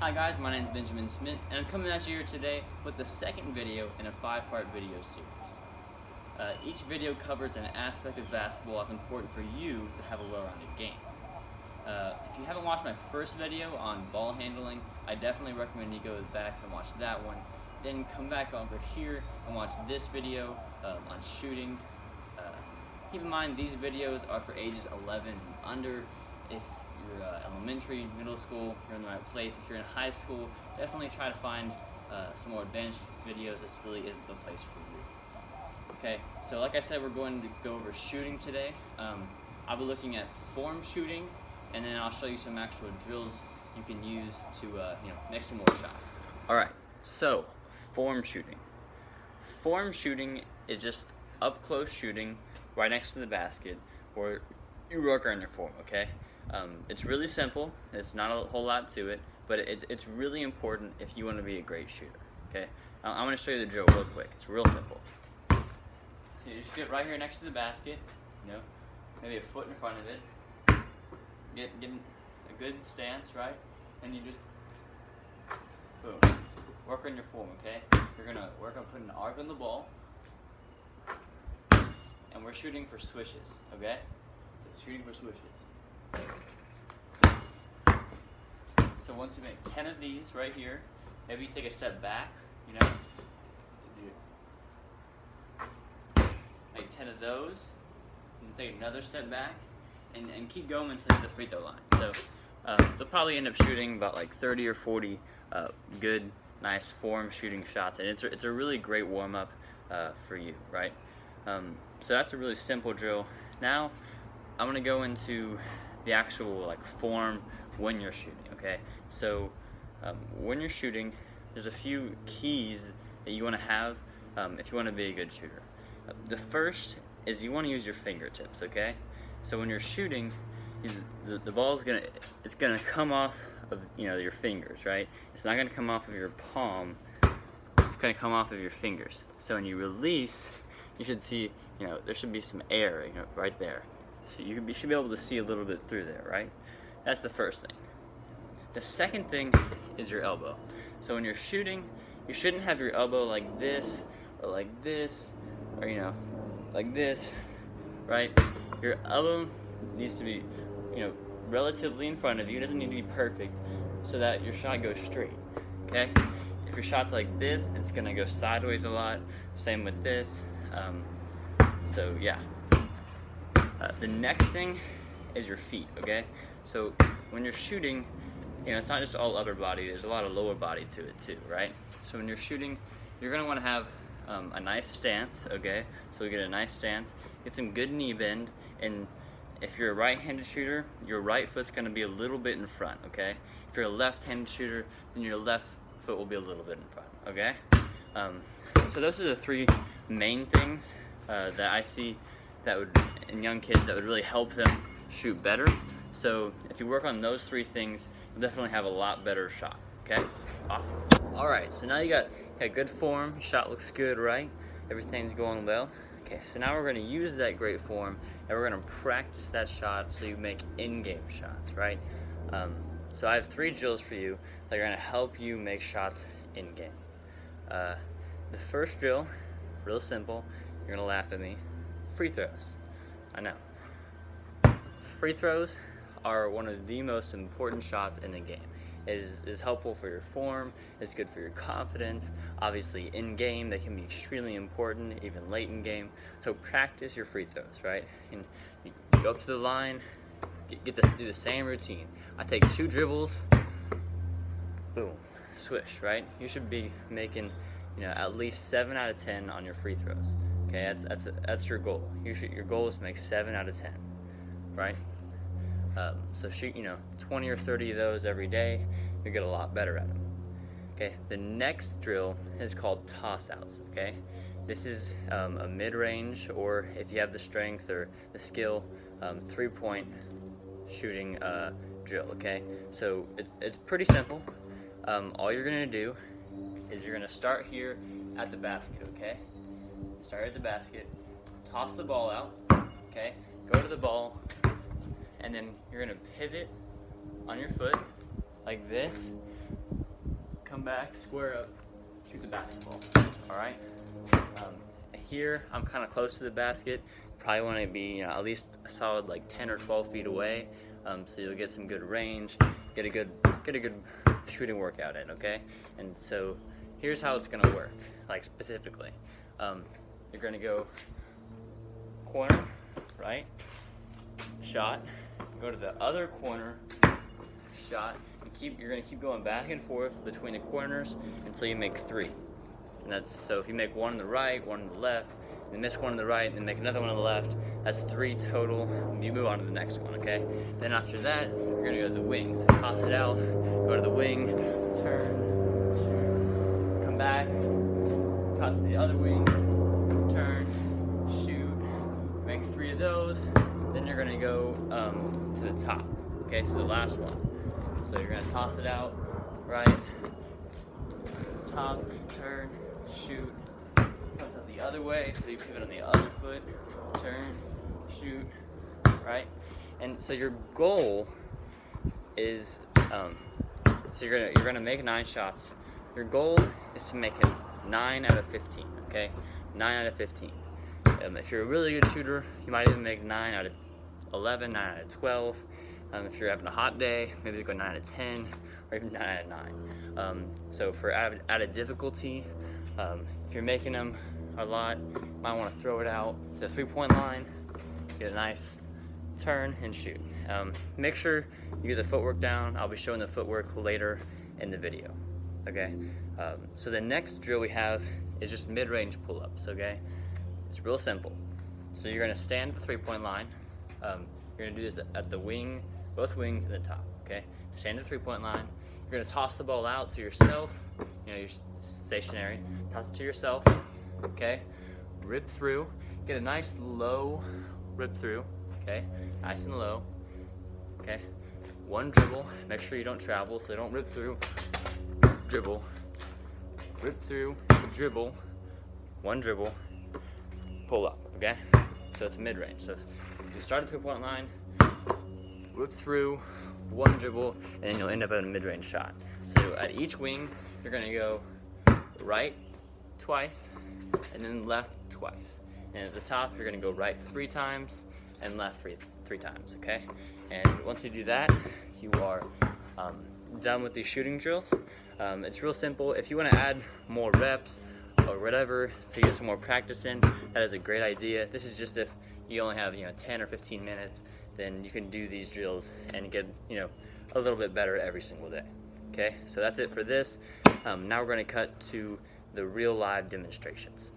Hi guys, my name is Benjamin Smith, and I'm coming at you here today with the second video in a 5-part video series. Each video covers an aspect of basketball that's important for you to have a well-rounded game. If you haven't watched my first video on ball handling, I definitely recommend you go back and watch that one. Then come back over here and watch this video on shooting. Keep in mind these videos are for ages 11 and under. If you're elementary, middle school, you're in the right place. If you're in high school, definitely try to find some more advanced videos. This really isn't the place for you. Okay, so like I said, we're going to go over shooting today. I'll be looking at form shooting, and then I'll show you some actual drills you can use to make some more shots. All right, so form shooting. Form shooting is just up close shooting right next to the basket, where you work on your form. Okay. It's really simple. It's not a whole lot to it, but it's really important if you want to be a great shooter. Okay, I'm going to show you the drill real quick. It's real simple. So you just get right here next to the basket, maybe a foot in front of it. Get a good stance, right? And you just boom, work on your form. Okay, you're gonna work on putting an arc on the ball, and we're shooting for swishes. Okay, so shooting for swishes. So once you make 10 of these right here, maybe you take a step back, make 10 of those, and take another step back, and keep going until the free throw line. So they'll probably end up shooting about like 30 or 40 good, nice form shooting shots, and it's a really great warm up for you, right? So that's a really simple drill. Now I'm gonna go into the actual form when you're shooting. Okay, so when you're shooting, there's a few keys that you want to have if you want to be a good shooter. The first is you want to use your fingertips. Okay, so when you're shooting, the ball's gonna come off of your fingers, right? It's not gonna come off of your palm. It's gonna come off of your fingers. So when you release, you should see there should be some air right there. So you should be able to see a little bit through there, right? That's the first thing. The second thing is your elbow. So when you're shooting, you shouldn't have your elbow like this, or like this, or like this, right? Your elbow needs to be, relatively in front of you. It doesn't need to be perfect, so that your shot goes straight. Okay? If your shot's like this, it's gonna go sideways a lot. Same with this. So yeah. The next thing is your feet, okay? So when you're shooting, it's not just all upper body, there's a lot of lower body to it too, right? So when you're shooting, you're gonna wanna have a nice stance, okay? So you get a nice stance, get some good knee bend, and if you're a right-handed shooter, your right foot's gonna be a little bit in front, okay? If you're a left-handed shooter, then your left foot will be a little bit in front, okay? So those are the three main things that I see that would, in young kids, that would really help them shoot better. So if you work on those three things, you'll definitely have a lot better shot. Okay, awesome. All right, so now you got good form. Shot looks good, right? Everything's going well. Okay, so now we're going to use that great form, and we're going to practice that shot so you make in-game shots, right? So I have 3 drills for you that are going to help you make shots in-game. The first drill, real simple. You're going to laugh at me. Free throws. I know. Free throws are one of the most important shots in the game. It is helpful for your form, it's good for your confidence. Obviously in game they can be extremely important, even late in game. So practice your free throws, right? And you go up to the line, get to do the same routine. I take 2 dribbles, boom, swish, right? You should be making at least 7 out of 10 on your free throws. Okay, that's your goal. Your goal is to make 7 out of 10, right? So shoot 20 or 30 of those every day. You get a lot better at them. Okay, the next drill is called toss outs. Okay, this is a mid-range, or if you have the strength or the skill, 3-point shooting drill. Okay, so it's pretty simple. All you're gonna do is you're gonna start here at the basket. Okay. Start at the basket, toss the ball out, okay? Go to the ball, and then you're gonna pivot on your foot like this, come back, square up, shoot the basketball. All right. Here I'm kind of close to the basket. Probably want to be at least a solid like 10 or 12 feet away, so you'll get some good range, get a good shooting workout in. Okay. And so here's how it's gonna work, like specifically. You're gonna go corner, right? Shot. Go to the other corner, shot. And you're gonna keep going back and forth between the corners until you make 3. And that's, so if you make one on the right, one on the left, then miss one on the right, and then make another one on the left, that's 3 total. You move on to the next one, okay? Then after that, you're gonna go to the wing. So toss it out, go to the wing, turn, come back, toss to the other wing, turn, shoot, make 3 of those. Then you're gonna go to the top, okay? So the last one. So you're gonna toss it out, right? Top, turn, shoot, toss out the other way, so you pivot on the other foot, turn, shoot, right? And so your goal is, so you're gonna make 9 shots. Your goal is to make it 9 out of 15, okay? 9 out of 15. If you're a really good shooter, you might even make 9 out of 11, 9 out of 12. If you're having a hot day, maybe you go 9 out of 10, or even 9 out of 9. So for added difficulty, if you're making them a lot, you might want to throw it out to the 3-point line, get a nice turn, and shoot. Make sure you get the footwork down. I'll be showing the footwork later in the video. Okay. So the next drill we have is just mid-range pull-ups. Okay. It's real simple. So you're going to stand at the 3-point line. You're going to do this at the wing, both wings and the top. Okay. Stand at the 3-point line. You're going to toss the ball out to yourself. You're stationary. Toss it to yourself. Okay. Rip through. Get a nice low rip through. Okay. Nice and low. Okay. One dribble. Make sure you don't travel, so don't rip through. Dribble. Rip through. Dribble. One dribble. Pull up. Okay. So it's mid-range. So you start at the 3-point line, rip through, one dribble, and then you'll end up at a mid-range shot. So at each wing, you're going to go right twice, and then left twice. And at the top, you're going to go right 3 times, and left 3 times, okay? And once you do that, you are done with these shooting drills. It's real simple. If you want to add more reps or whatever, so you get some more practice in, that is a great idea. This is just if you only have 10 or 15 minutes, then you can do these drills and get a little bit better every single day. Okay, so that's it for this. Now we're going to cut to the real live demonstrations.